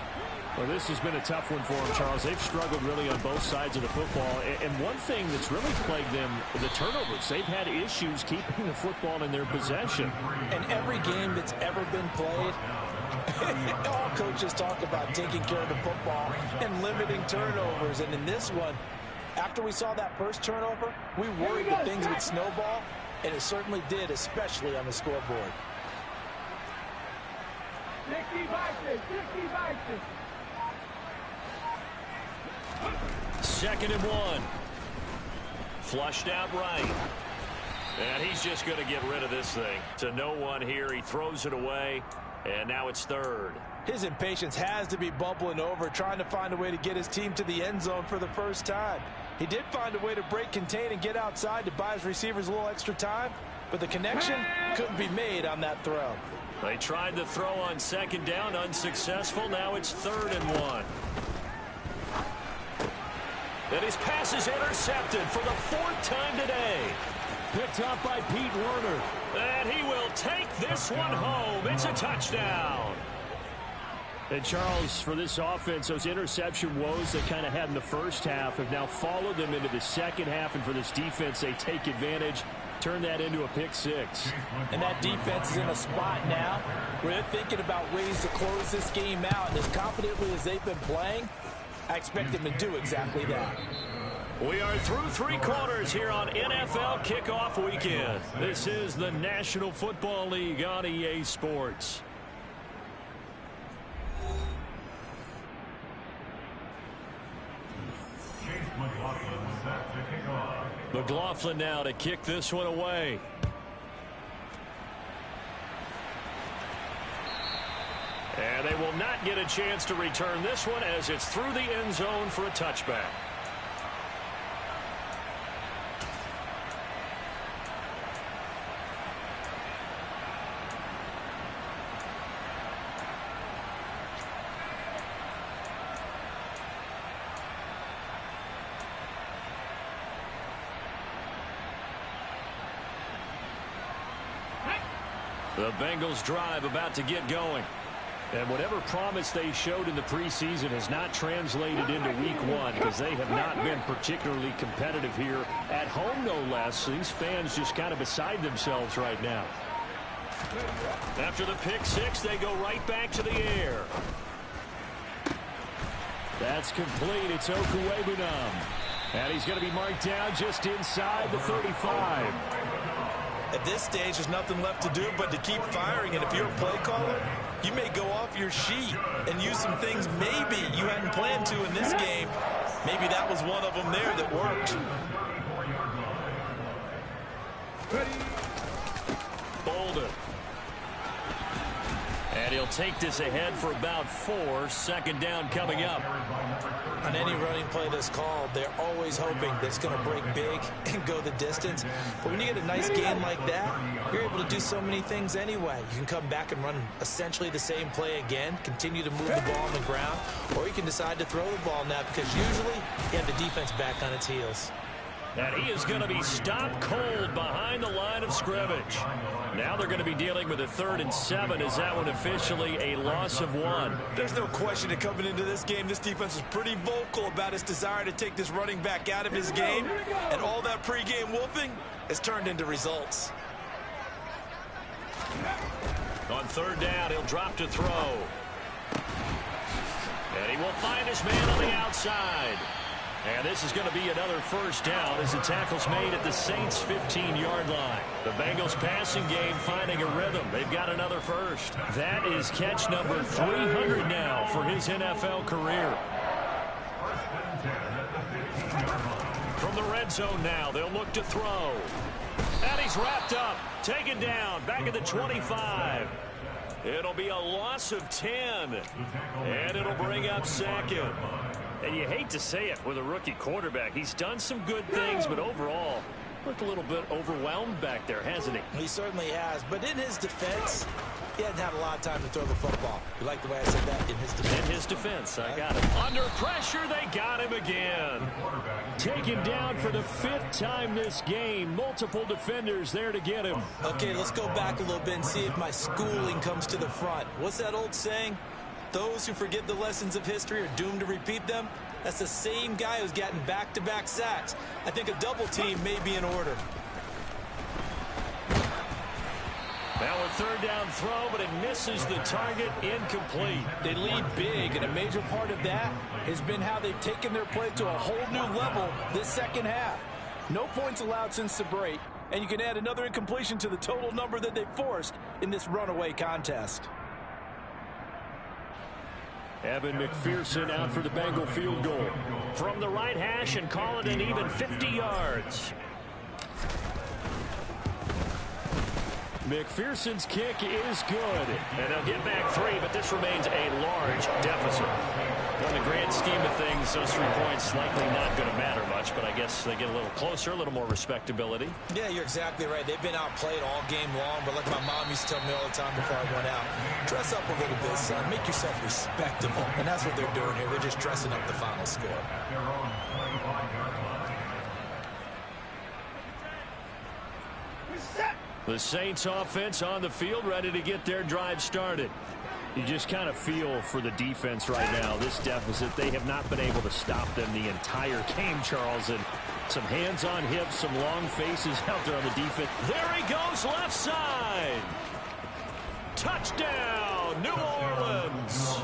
Well, this has been a tough one for them, Charles. They've struggled really on both sides of the football. And one thing that's really plagued them, the turnovers. They've had issues keeping the football in their possession. And every game that's ever been played, all coaches talk about taking care of the football and limiting turnovers. And in this one, after we saw that first turnover, we worried that things would snowball, and it certainly did, especially on the scoreboard. 60 boxes, 60 boxes. 2nd and 1. Flushed out right. And he's just going to get rid of this thing. To no one here. He throws it away. And now it's third. His impatience has to be bubbling over, trying to find a way to get his team to the end zone for the first time. He did find a way to break contain and get outside to buy his receivers a little extra time, but the connection couldn't be made on that throw. They tried the throw on 2nd down, unsuccessful. Now it's 3rd and 1. And his pass is intercepted for the 4th time today. Picked up by Pete Werner. And he will take this one home. It's a touchdown. And Charles, for this offense, those interception woes they kind of had in the first half have now followed them into the second half. And for this defense, they take advantage, turn that into a pick 6. And that defense is in a spot now where they're thinking about ways to close this game out. And as confidently as they've been playing, I expect them to do exactly that. We are through 3 quarters here on NFL Kickoff Weekend. This is the National Football League on EA Sports. McLaughlin now to kick this one away. And they will not get a chance to return this one as it's through the end zone for a touchback. The Bengals drive about to get going. And whatever promise they showed in the preseason has not translated into week one because they have not been particularly competitive here at home, no less. These fans just kind of beside themselves right now. After the pick six, they go right back to the air. That's complete. It's Okuwebunam. And he's going to be marked down just inside the 35. At this stage, there's nothing left to do but to keep firing. And if you're a play caller, you may go off your sheet and use some things maybe you hadn't planned to in this game. Maybe that was one of them there that worked. Bolden. And he'll take this ahead for about 4. Second down coming up. On any running play that's called, they're always hoping that it's going to break big and go the distance. But when you get a nice gain like that, you're able to do so many things anyway. You can come back and run essentially the same play again, continue to move the ball on the ground, or you can decide to throw the ball now because usually you have the defense back on its heels. And he is going to be stopped cold behind the line of scrimmage. Now they're going to be dealing with a 3rd and 7. Is that one officially a loss of 1? There's no question that coming into this game, this defense was pretty vocal about its desire to take this running back out of his game. And all that pregame wolfing has turned into results. On 3rd down, he'll drop to throw. And he will find his man on the outside. And this is going to be another 1st down as the tackle's made at the Saints' 15-yard line. The Bengals passing game finding a rhythm. They've got another 1st. That is catch number 300 now for his NFL career. From the red zone now, they'll look to throw. And he's wrapped up, taken down, back at the 25. It'll be a loss of 10. And it'll bring up 2nd. And you hate to say it with a rookie quarterback. He's done some good things, but overall, looked a little bit overwhelmed back there, hasn't he? He certainly has. But in his defense, he hadn't had a lot of time to throw the football. You like the way I said that? In his defense. In his defense, I got it. Under pressure, they got him again. Taken down for the 5th time this game. Multiple defenders there to get him. Okay, let's go back a little bit and see if my schooling comes to the front. What's that old saying? Those who forget the lessons of history are doomed to repeat them. That's the same guy who's gotten back-to-back sacks. I think a double team may be in order. Now a 3rd down throw, but it misses the target, incomplete. They lead big, and a major part of that has been how they've taken their play to a whole new level this second half. No points allowed since the break, and you can add another incompletion to the total number that they forced in this runaway contest. Evan McPherson out for the Bengal field goal. From the right hash and call it an even 50 yards. McPherson's kick is good. And they'll get back 3, but this remains a large deficit. In the grand scheme of things, those 3 points likely not going to matter much, but I guess they get a little closer, a little more respectability. Yeah, you're exactly right. They've been outplayed all game long, but like my mom used to tell me all the time before I went out, dress up a little bit, son. Make yourself respectable. And that's what they're doing here. They're just dressing up the final score. The Saints offense on the field, ready to get their drive started. You just kind of feel for the defense right now, this deficit. They have not been able to stop them the entire game, Charles. And some hands on hips, some long faces out there on the defense. There he goes, left side. Touchdown, New Orleans.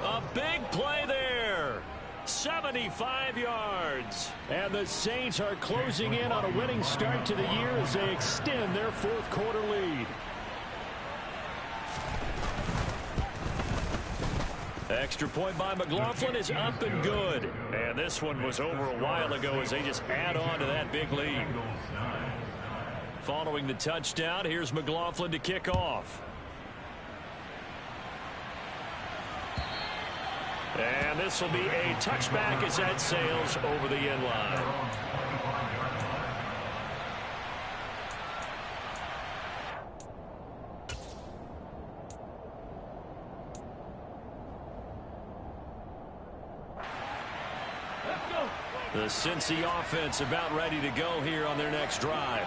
A big play there. 75 yards. And the Saints are closing in on a winning start to the year as they extend their 4th quarter lead. Extra point by McLaughlin is up and good. And this one was over a while ago as they just add on to that big lead. Following the touchdown, here's McLaughlin to kick off. And this will be a touchback as that sails over the end line. The Cincy offense about ready to go here on their next drive.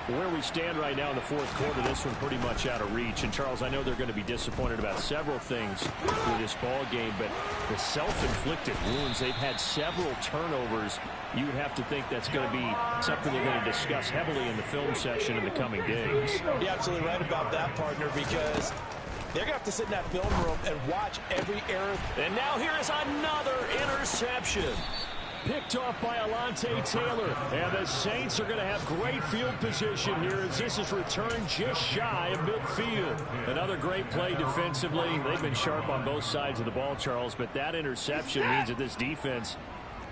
Where we stand right now in the fourth quarter, this one pretty much out of reach. And, Charles, I know they're going to be disappointed about several things through this ball game, but the self-inflicted wounds, they've had several turnovers. You would have to think that's going to be something they're going to discuss heavily in the film session in the coming days. You're absolutely right about that, partner, because they're going to have to sit in that film room and watch every error. And now here is another interception. Picked off by Alontae Taylor. And the Saints are going to have great field position here as this is returned just shy of midfield. Another great play defensively. They've been sharp on both sides of the ball, Charles, but that interception means that this defense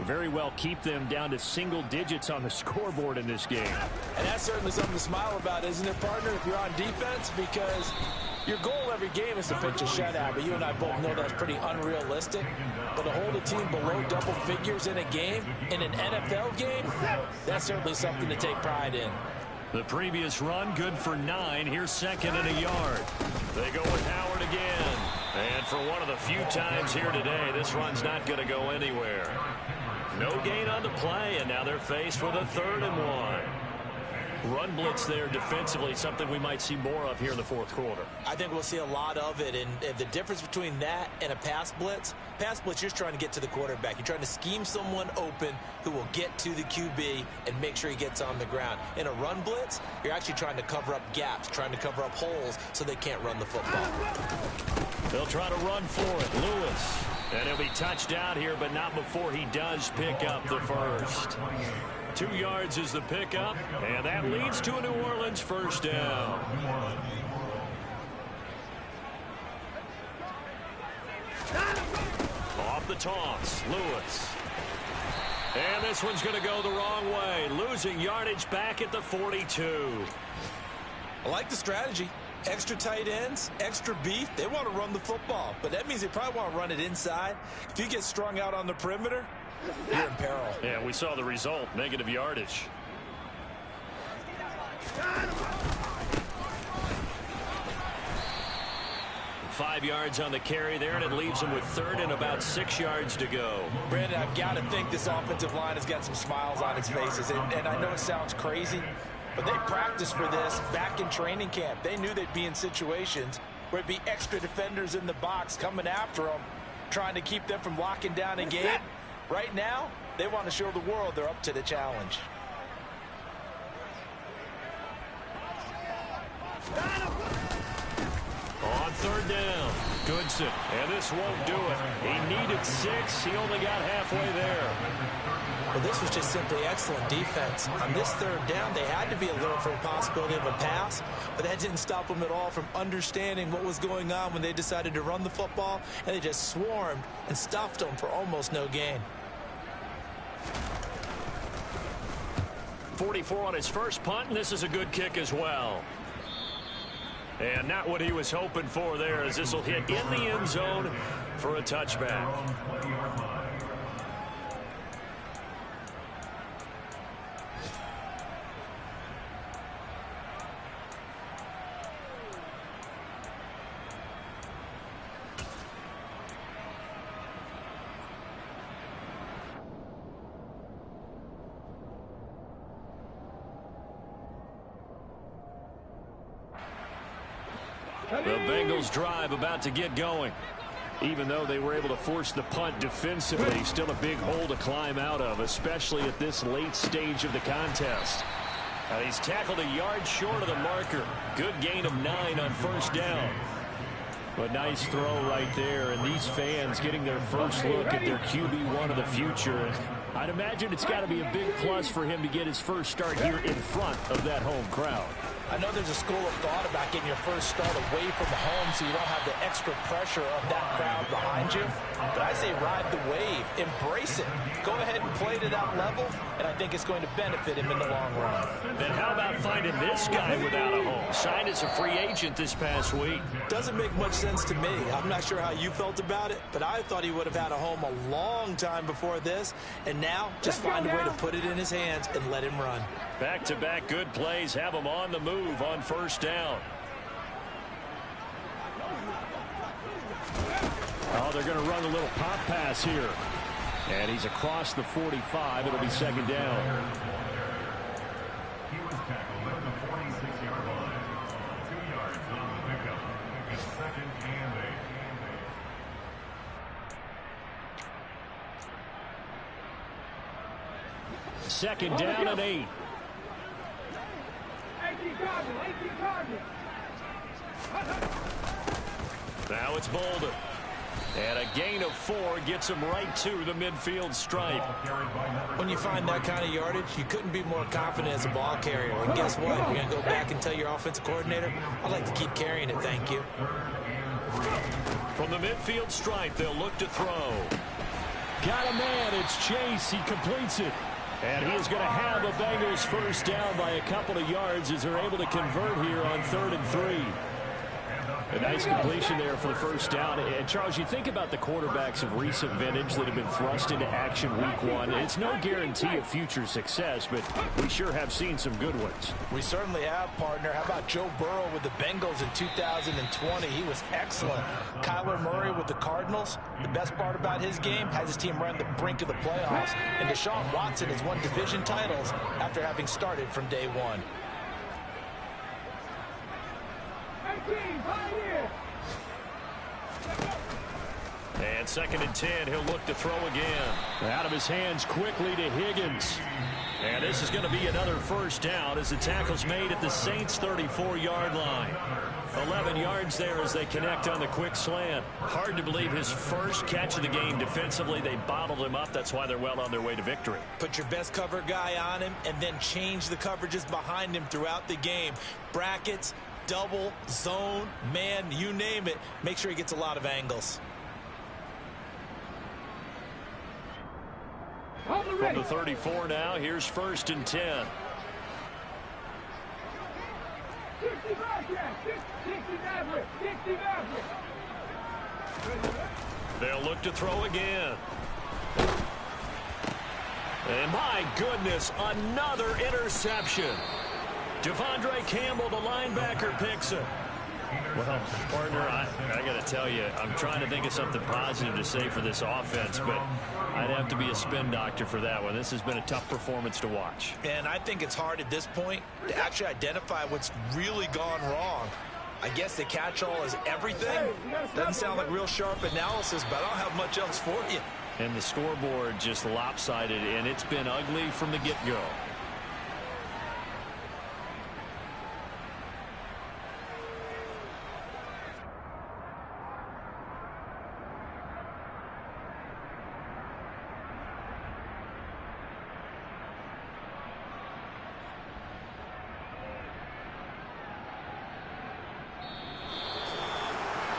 very well keep them down to single digits on the scoreboard in this game. And that's certainly something to smile about, isn't it, partner, if you're on defense? Because your goal every game is to pitch a shutout, but you and I both know that's pretty unrealistic. But to hold a team below double figures in a game, in an NFL game, that's certainly something to take pride in. The previous run, good for 9. Here's second and a yard. They go with Howard again. And for one of the few times here today, this run's not going to go anywhere. No gain on the play, and now they're faced with a 3rd and 1. Run blitz there defensively, something we might see more of here in the fourth quarter. I think we'll see a lot of it, and the difference between that and a pass blitz, you're just trying to get to the quarterback. You're trying to scheme someone open who will get to the QB and make sure he gets on the ground. In a run blitz, you're actually trying to cover up gaps, trying to cover up holes so they can't run the football. They'll try to run for it. Lewis. And he'll be touched out here, but not before he does pick up the first. 2 yards is the pickup, and that leads to a New Orleans first down. Off the toss, Lewis. And this one's going to go the wrong way, losing yardage back at the 42. I like the strategy. Extra tight ends, extra beef, they want to run the football. But that means they probably want to run it inside. If you get strung out on the perimeter, you're in peril. Yeah, we saw the result, negative yardage. Five yards on the carry there, and it leaves them with 3rd and about 6 yards to go. Brandon, I've got to think this offensive line has got some smiles on its faces. And I know it sounds crazy, but they practiced for this back in training camp. They knew they'd be in situations where it'd be extra defenders in the box coming after them, trying to keep them from locking down a game. Right now, they want to show the world they're up to the challenge. On 3rd down, Goodson, and this won't do it. He needed 6. He only got halfway there. Well, this was just simply excellent defense. On this 3rd down, they had to be alert for a possibility of a pass, but that didn't stop them at all from understanding what was going on when they decided to run the football, and they just swarmed and stuffed them for almost no gain. 44 on his first punt, and this is a good kick as well. And not what he was hoping for there, as this will hit in the end zone for a touchback. The Bengals drive about to get going. Even though they were able to force the punt defensively, still a big hole to climb out of, especially at this late stage of the contest. He's tackled a yard short of the marker. Good gain of 9 on 1st down. But nice throw right there, and these fans getting their first look at their QB1 of the future. I'd imagine it's got to be a big plus for him to get his first start here in front of that home crowd. I know there's a school of thought about getting your first start away from the home so you don't have the extra pressure of that crowd behind you. But I say ride the wave. Embrace it. Go ahead and play to that level, and I think it's going to benefit him in the long run. And how about finding this guy without a home? Signed as a free agent this past week. Doesn't make much sense to me. I'm not sure how you felt about it, but I thought he would have had a home a long time before this, and now just find a way to put it in his hands and let him run. Back-to-back good plays have him on the move on 1st down. Oh, they're going to run a little pop pass here. And he's across the 45. It'll be 2nd down. He was tackled at the Second down and 8. 18 Cardinals. Now it's Bolden. And a gain of 4 gets him right to the midfield stripe. When you find that kind of yardage, you couldn't be more confident as a ball carrier. And guess what? You're going to go back and tell your offensive coordinator, I'd like to keep carrying it, thank you. From the midfield stripe, they'll look to throw. Got a man. It's Chase. He completes it. And he is going to have a Bengals first down by a couple of yards as they're able to convert here on 3rd and 3. A nice completion there for the first down. And, Charles, you think about the quarterbacks of recent vintage that have been thrust into action week 1. It's no guarantee of future success, but we sure have seen some good ones. We certainly have, partner. How about Joe Burrow with the Bengals in 2020? He was excellent. Kyler Murray with the Cardinals. The best part about his game has his team right on the brink of the playoffs. And Deshaun Watson has won division titles after having started from day 1. And 2nd and 10, he'll look to throw again. Out of his hands quickly to Higgins. And this is going to be another first down as the tackle's made at the Saints' 34-yard line. 11 yards there as they connect on the quick slant. Hard to believe his first catch of the game defensively. They bottled him up. That's why they're well on their way to victory. Put your best cover guy on him and then change the coverages behind him throughout the game. Brackets, double, zone, man, you name it. Make sure he gets a lot of angles. From the 34 now, here's 1st and 10. They'll look to throw again. And my goodness, another interception. Devondre Campbell, the linebacker, picks it. Well, partner, I got to tell you, I'm trying to think of something positive to say for this offense, but I'd have to be a spin doctor for that one. This has been a tough performance to watch. And I think it's hard at this point to actually identify what's really gone wrong. I guess the catch-all is everything. Doesn't sound like real sharp analysis, but I don't have much else for you. And the scoreboard just lopsided, and it's been ugly from the get-go.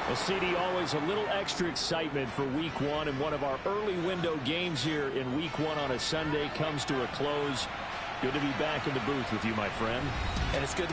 Well, CD, always a little extra excitement for week 1, and one of our early window games here in week 1 on a Sunday comes to a close. Good to be back in the booth with you, my friend. And it's good to